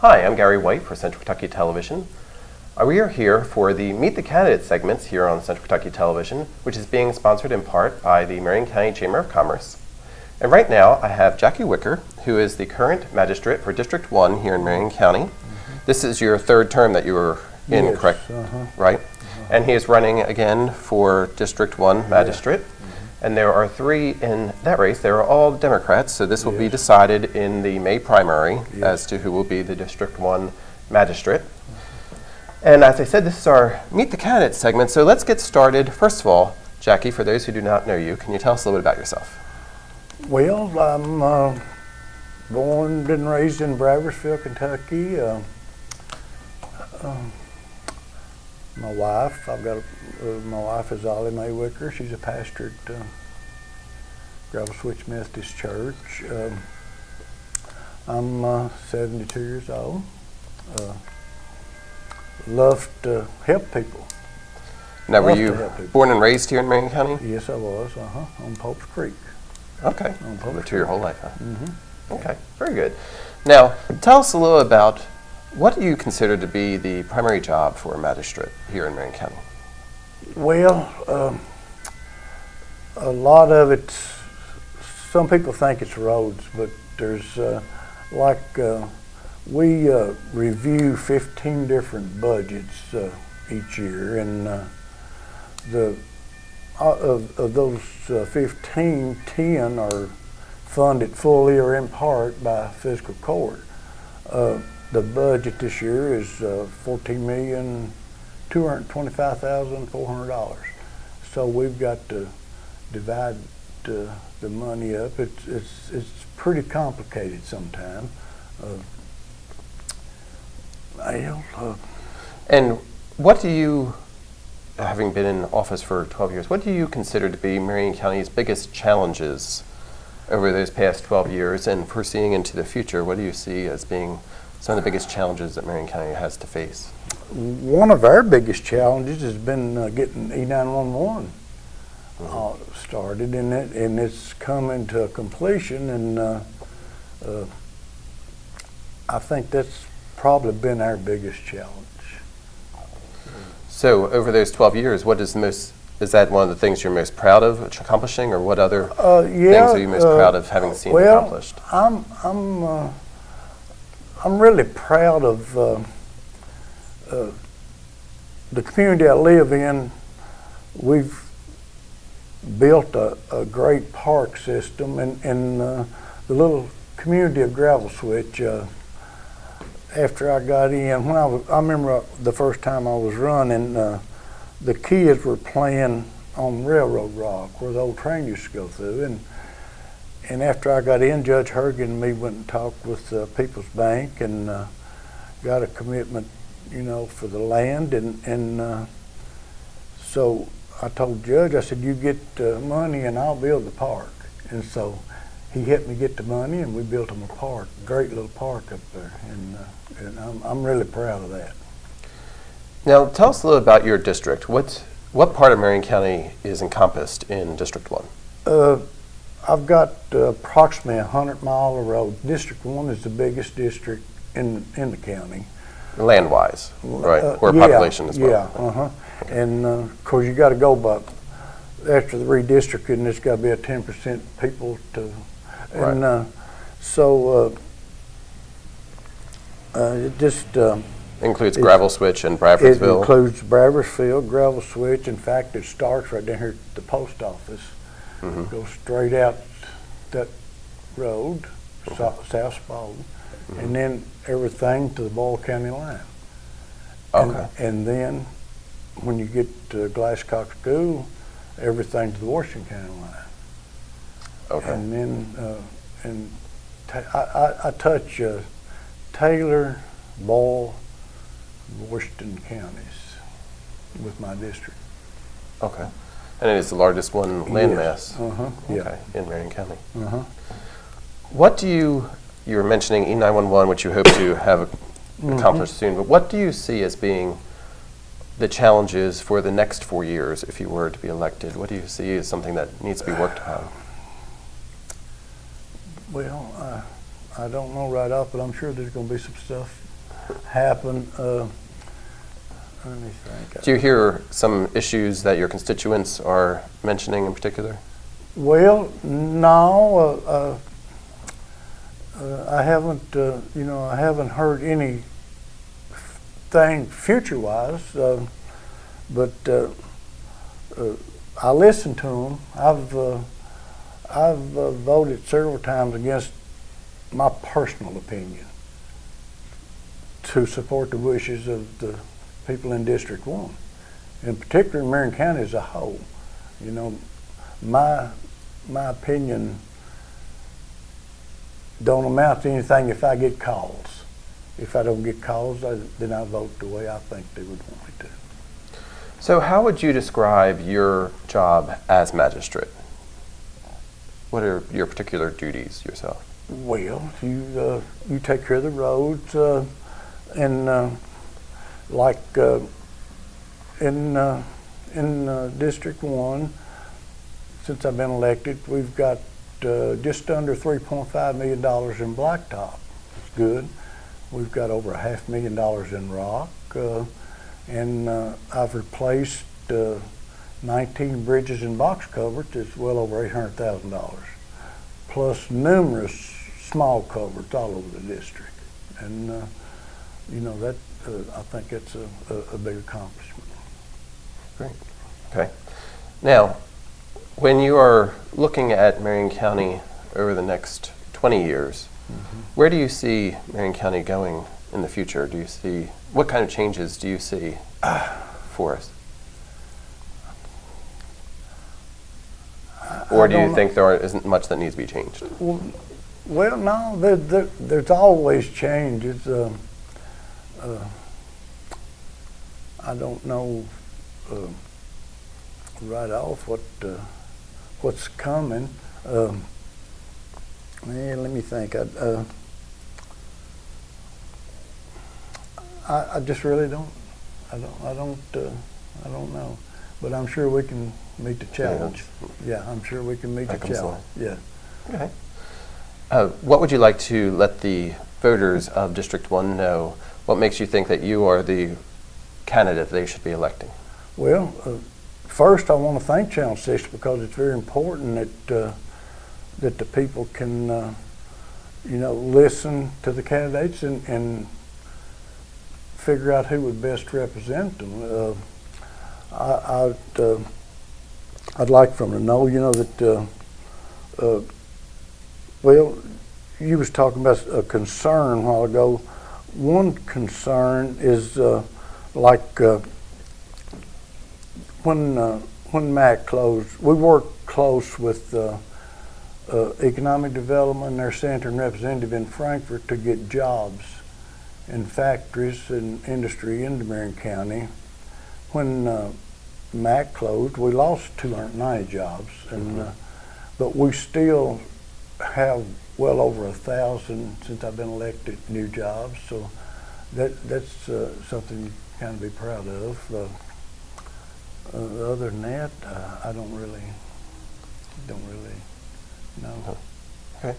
Hi, I'm Gary White for Central Kentucky Television. We are here for the Meet the Candidate segments here on Central Kentucky Television, which is being sponsored in part by the Marion County Chamber of Commerce. And right now I have Jackie Wicker, who is the current magistrate for District 1 here in Marion County. This is your third term that you were in, Yes, correct? Right? And he is running again for District 1 magistrate. And there are three in that race. They are all Democrats, so this will be decided in the May primary as to who will be the District 1 magistrate. And as I said, this is our Meet the Candidate segment, so let's get started. First of all, Jackie, for those who do not know you, can you tell us a little bit about yourself? Well, I'm born and raised in Braversville, Kentucky. My wife, my wife is Ollie Mae Wicker. She's a pastor at Gravel Switch Methodist Church. I'm 72 years old. Love to help people. Now, were you born and raised here in Marion County? Yes, I was. On Pope's Creek. Okay. On Pope's Lived here your whole life, huh? Mm-hmm. Okay, very good. Now, tell us a little about what do you consider to be the primary job for a magistrate here in Marion County? Well, a lot of it, some people think it's roads, but there's we review 15 different budgets each year, and of those 15, 10 are funded fully or in part by fiscal court. The budget this year is $14,225,400. So we've got to divide the money up. It's pretty complicated sometimes. And what do you, having been in office for 12 years, what do you consider to be Marion County's biggest challenges over those past 12 years, and foreseeing into the future, what do you see as being some of the biggest challenges that Marion County has to face? One of our biggest challenges has been getting E911 started, and it's coming to completion, and I think that's probably been our biggest challenge. So over those 12 years, what is that one of the things you're most proud of accomplishing, or what other things are you most proud of having seen accomplished? I'm really proud of the community I live in. We've built a great park system, and the little community of Gravel Switch. After I got in, I remember the first time I was running, the kids were playing on Railroad Rock, where the old train used to go through, and after I got in, Judge Hergen and me went and talked with People's Bank and got a commitment, for the land, and so I told Judge, I said, you get money and I'll build the park. And so he helped me get the money, and we built him a park, great little park up there, and I'm really proud of that. Now, tell us a little about your district. What part of Marion County is encompassed in District 1? I've got approximately 100 miles of road. District 1 is the biggest district in the county. Land-wise, right? Or population as well. Yeah, and of course you got to go by, after the redistricting, it's got to be a 10% people to, and so it just includes Gravel Switch and Braversville. It includes Braversville, Gravel Switch. In fact, it starts right down here at the post office. Goes straight out that road, South Spalding, and then everything to the Boyle County line. Okay. And then when you get to Glasscock School, everything to the Washington County line. Okay. And then I touch Taylor, Boyle, Washington counties with my district. Okay. And it is the largest one landmass Yeah. in Marion County. What do you were mentioning E911, which you hope to have accomplished soon, but what do you see as being the challenges for the next 4 years if you were to be elected? What do you see as something that needs to be worked upon? Well, I don't know right off, but I'm sure there's going to be some stuff happen. Let me think. Do you hear some issues that your constituents are mentioning in particular? Well, no, I haven't. I haven't heard anything future-wise, but I listen to them. I've voted several times against my personal opinion to support the wishes of the people in District 1, in particular in Marion County as a whole. My opinion don't amount to anything if I get calls. If I don't get calls, then I vote the way I think they would want me to. So how would you describe your job as magistrate? What are your particular duties yourself? Well, you take care of the roads, and in District 1, since I've been elected, we've got just under $3.5 million in blacktop. It's good. We've got over $500,000 in rock, and I've replaced 19 bridges and box culverts. It's well over $800,000, plus numerous small culverts all over the district. And that I think it's a big accomplishment. Great. Okay. Now, when you are looking at Marion County over the next 20 years, where do you see Marion County going in the future? Do you see, what kind of changes do you see for us? Or do you think there isn't much that needs to be changed? Well, no, there's always changes. I don't know right off what's coming. Let me think. I just really don't. I don't know. But I'm sure we can meet the challenge. Yeah, I'm sure we can meet the challenge. Yeah. Okay. What would you like to let the voters of District 1 know? What makes you think that you are the candidate they should be electing? Well, first I want to thank Channel 6 because it's very important that the people can, listen to the candidates and figure out who would best represent them. I'd like for them to know, that, well, you was talking about a concern a while ago. One concern is when MAC closed, we worked close with Economic Development, their senator and representative in Frankfort to get jobs in factories and industry into Marion County. When MAC closed, we lost 290 jobs, and but we still have well over 1,000 since I've been elected new jobs. So that's something you kind of be proud of. Other than that, I don't really know. Okay.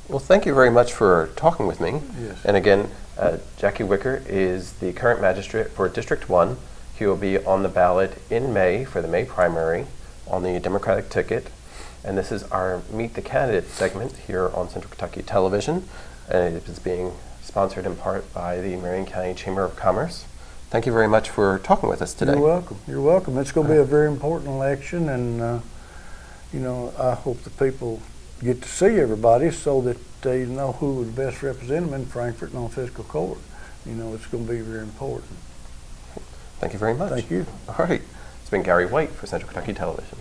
Well, thank you very much for talking with me. Yes. And again, Jackie Wicker is the current magistrate for District 1. He will be on the ballot in May for the May primary on the Democratic ticket. And this is our Meet the Candidate segment here on Central Kentucky Television. And it is being sponsored in part by the Marion County Chamber of Commerce. Thank you very much for talking with us today. You're welcome. You're welcome. It's going to be a very important election, and I hope the people get to see everybody so that they know who would best represent them in Frankfort and on fiscal court. It's going to be very important. Thank you very much. Thank you. All right. It's been Gary White for Central Kentucky Television.